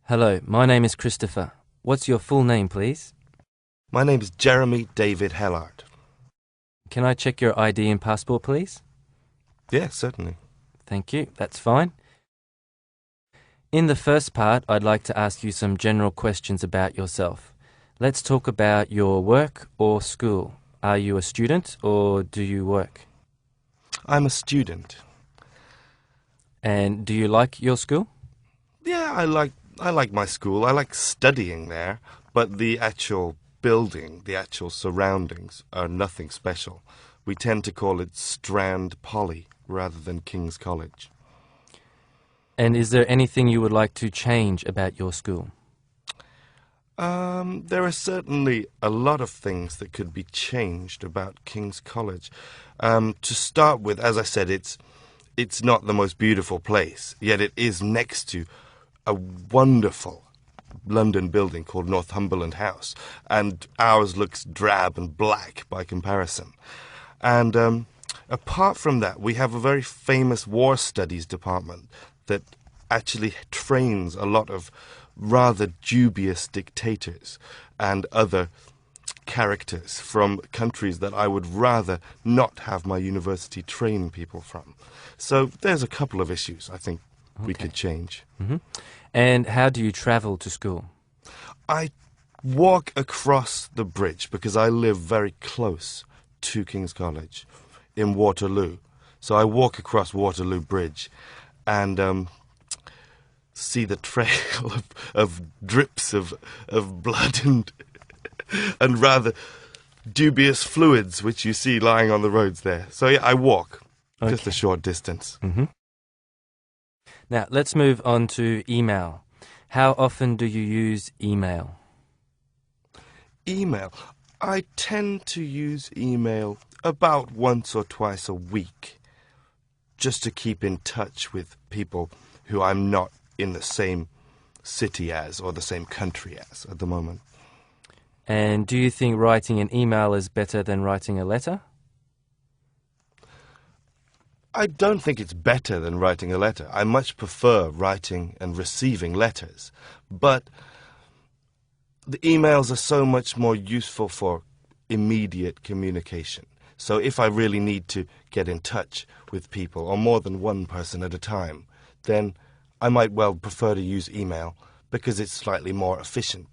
Hello, my name is Christopher. What's your full name, please? My name is Jeremy David Hellard. Can I check your ID and passport, please? Yes, certainly. Thank you, that's fine. In the first part, I'd like to ask you some general questions about yourself. Let's talk about your work or school. Are you a student or do you work? I'm a student. And do you like your school? Yeah, I like my school. I like studying there, but the actual building, the actual surroundings are nothing special. We tend to call it Strand Poly rather than King's College. And is there anything you would like to change about your school? There are certainly a lot of things that could be changed about King's College. To start with, as I said, it's not the most beautiful place, yet it is next to a wonderful London building called Northumberland House, and ours looks drab and black by comparison. And apart from that, we have a very famous war studies department that actually trains a lot of rather dubious dictators and other characters from countries that I would rather not have my university train people from. So there's a couple of issues I think we could change. And how do you travel to school? I walk across the bridge because I live very close to King's College in Waterloo. So I walk across Waterloo Bridge and see the trail of drips of blood and rather dubious fluids which you see lying on the roads there. So yeah, I walk just a short distance. Now, let's move on to email. How often do you use email? Email. I tend to use email about once or twice a week just to keep in touch with people who I'm not in the same city as or the same country as at the moment. And do you think writing an email is better than writing a letter? I don't think it's better than writing a letter. I much prefer writing and receiving letters. But the emails are so much more useful for immediate communication. So if I really need to get in touch with people, or more than one person at a time, then I might well prefer to use email because it's slightly more efficient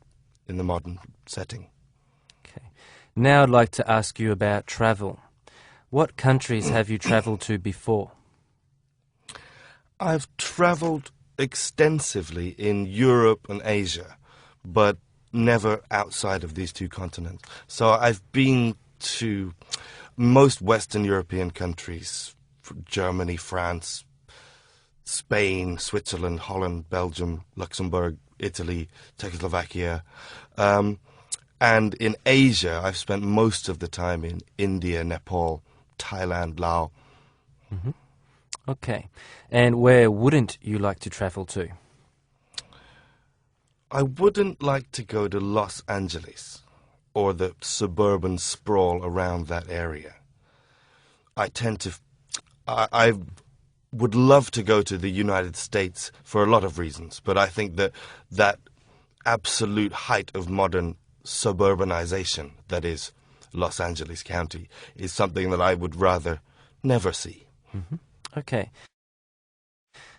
in the modern setting. Okay. Now I'd like to ask you about travel. What countries have you travelled to before? I've travelled extensively in Europe and Asia, but never outside of these two continents. So I've been to most Western European countries, Germany, France, Spain, Switzerland, Holland, Belgium, Luxembourg, Italy, Czechoslovakia. And in Asia, I've spent most of the time in India, Nepal, Thailand, Laos. Okay. And where wouldn't you like to travel to? I wouldn't like to go to Los Angeles or the suburban sprawl around that area. I would love to go to the United States for a lot of reasons, but I think that absolute height of modern suburbanization that is Los Angeles County is something that I would rather never see. Okay.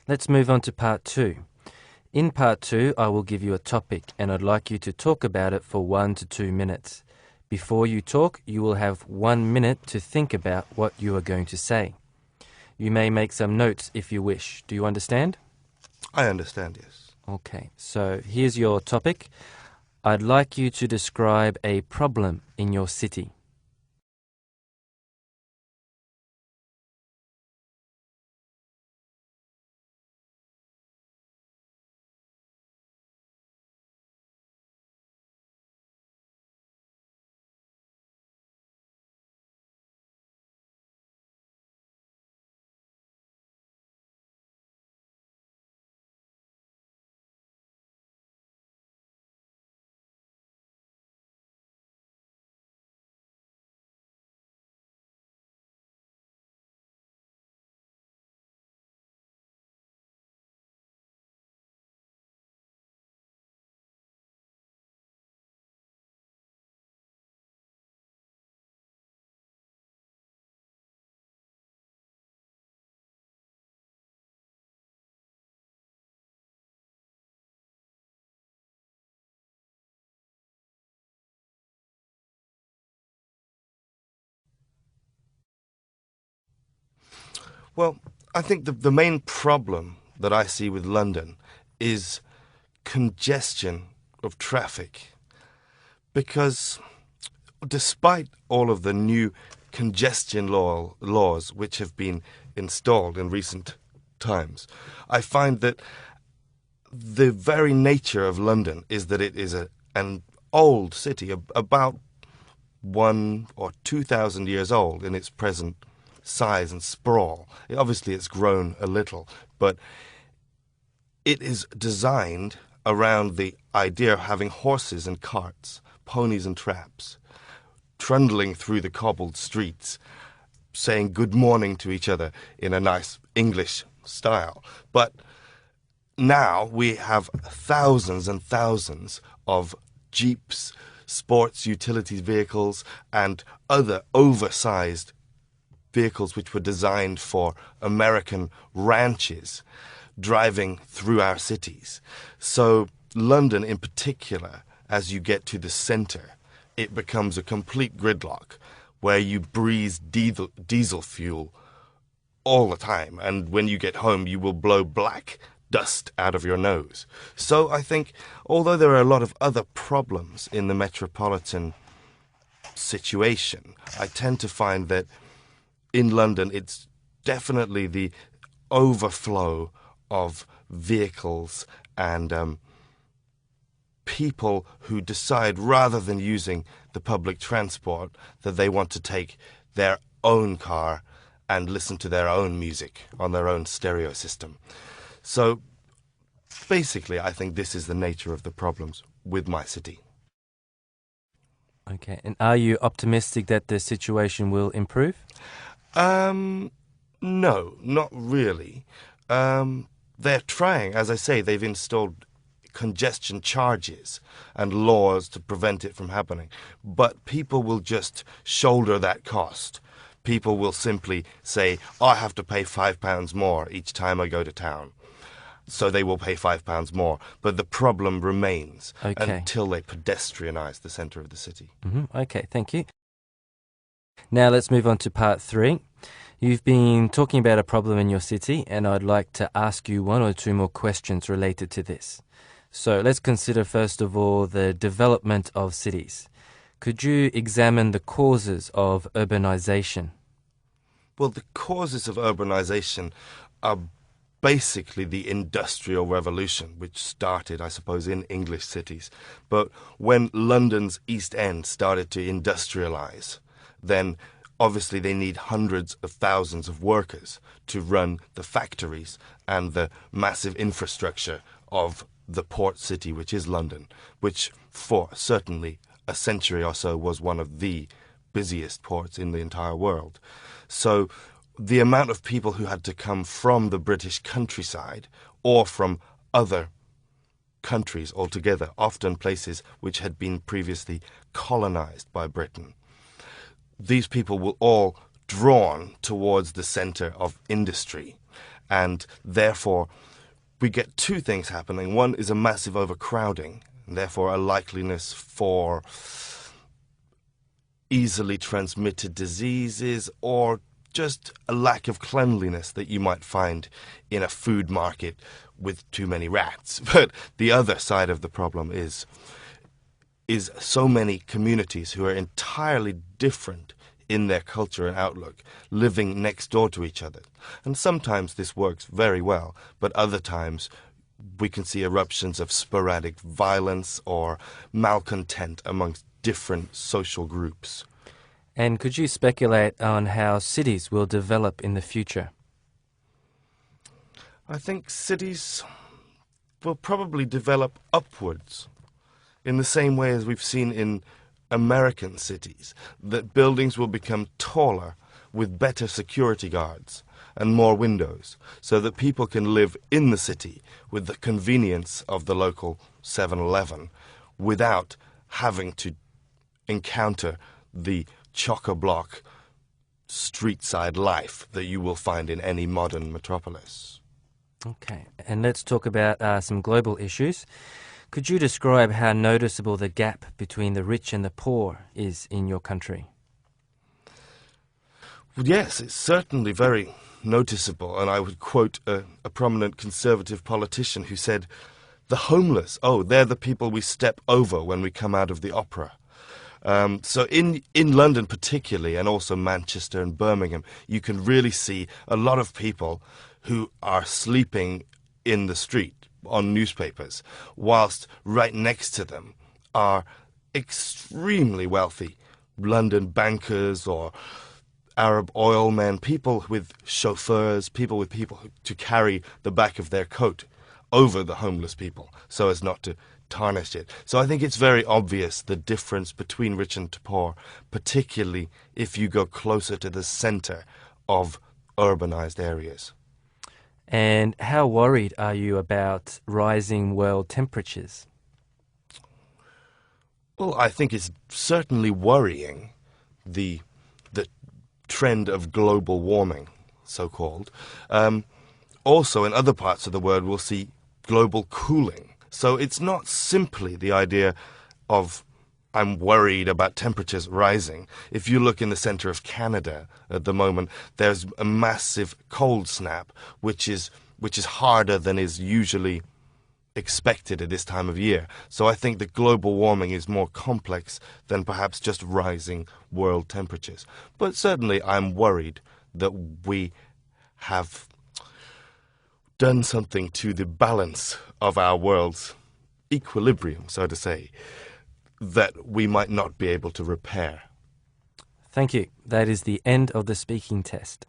Let's move on to part 2. In part 2, I will give you a topic and I'd like you to talk about it for 1 to 2 minutes. Before you talk, you will have 1 minute to think about what you are going to say. You may make some notes if you wish. Do you understand? I understand, yes. Okay, so here's your topic. I'd like you to describe a problem in your city. Well, I think the main problem that I see with London is congestion of traffic. Because despite all of the new congestion laws which have been installed in recent times, I find that the very nature of London is that it is an old city, about 1,000 or 2,000 years old in its present size and sprawl. Obviously, it's grown a little, but it is designed around the idea of having horses and carts, ponies and traps, trundling through the cobbled streets, saying good morning to each other in a nice English style. But now we have thousands and thousands of jeeps, sports utilities vehicles, and other oversized vehicles which were designed for American ranches driving through our cities. So London in particular, as you get to the centre, it becomes a complete gridlock where you breathe diesel fuel all the time, and when you get home you will blow black dust out of your nose. So I think, although there are a lot of other problems in the metropolitan situation, I tend to find that in London it's definitely the overflow of vehicles and people who decide, rather than using the public transport, that they want to take their own car and listen to their own music on their own stereo system. So basically, I think this is the nature of the problems with my city. Okay, and are you optimistic that the situation will improve? No, not really. They're trying, as I say, they've installed congestion charges and laws to prevent it from happening. But people will just shoulder that cost. People will simply say, I have to pay £5 more each time I go to town. So they will pay £5 more. But the problem remains until they pedestrianise the centre of the city. Okay, thank you. Now let's move on to part 3. You've been talking about a problem in your city, and I'd like to ask you 1 or 2 more questions related to this. So let's consider first of all the development of cities. Could you examine the causes of urbanization? Well, the causes of urbanization are basically the Industrial Revolution, which started, I suppose, in English cities. But when London's East End started to industrialize, then obviously they need hundreds of thousands of workers to run the factories and the massive infrastructure of the port city, which is London, which for certainly a century or so was one of the busiest ports in the entire world. So the amount of people who had to come from the British countryside or from other countries altogether, often places which had been previously colonized by Britain, these people were all drawn towards the center of industry, and therefore we get 2 things happening. One is a massive overcrowding, and therefore a likeliness for easily transmitted diseases or just a lack of cleanliness that you might find in a food market with too many rats. But the other side of the problem is so many communities who are entirely different in their culture and outlook, living next door to each other. And sometimes this works very well, but other times we can see eruptions of sporadic violence or malcontent amongst different social groups. And could you speculate on how cities will develop in the future? I think cities will probably develop upwards in the same way as we've seen in American cities, that buildings will become taller with better security guards and more windows, so that people can live in the city with the convenience of the local 7-Eleven without having to encounter the chock-a-block street-side life that you will find in any modern metropolis. Okay, and let's talk about some global issues. Could you describe how noticeable the gap between the rich and the poor is in your country? Well, yes, it's certainly very noticeable, and I would quote a prominent conservative politician who said, "The homeless, oh, they're the people we step over when we come out of the opera." So in London particularly, and also Manchester and Birmingham, you can really see a lot of people who are sleeping in the street on newspapers, whilst right next to them are extremely wealthy London bankers or Arab oil men, people with chauffeurs, people to carry the back of their coat over the homeless people so as not to tarnish it. So I think it's very obvious the difference between rich and poor, particularly if you go closer to the centre of urbanized areas. And how worried are you about rising world temperatures? Well, I think it's certainly worrying, the trend of global warming, so-called. Also, in other parts of the world, we'll see global cooling. So it's not simply the idea of I'm worried about temperatures rising. If you look in the centre of Canada at the moment, there's a massive cold snap, which is harder than is usually expected at this time of year. So I think that global warming is more complex than perhaps just rising world temperatures. But certainly I'm worried that we have done something to the balance of our world's equilibrium, so to say, that we might not be able to repair. Thank you. That is the end of the speaking test.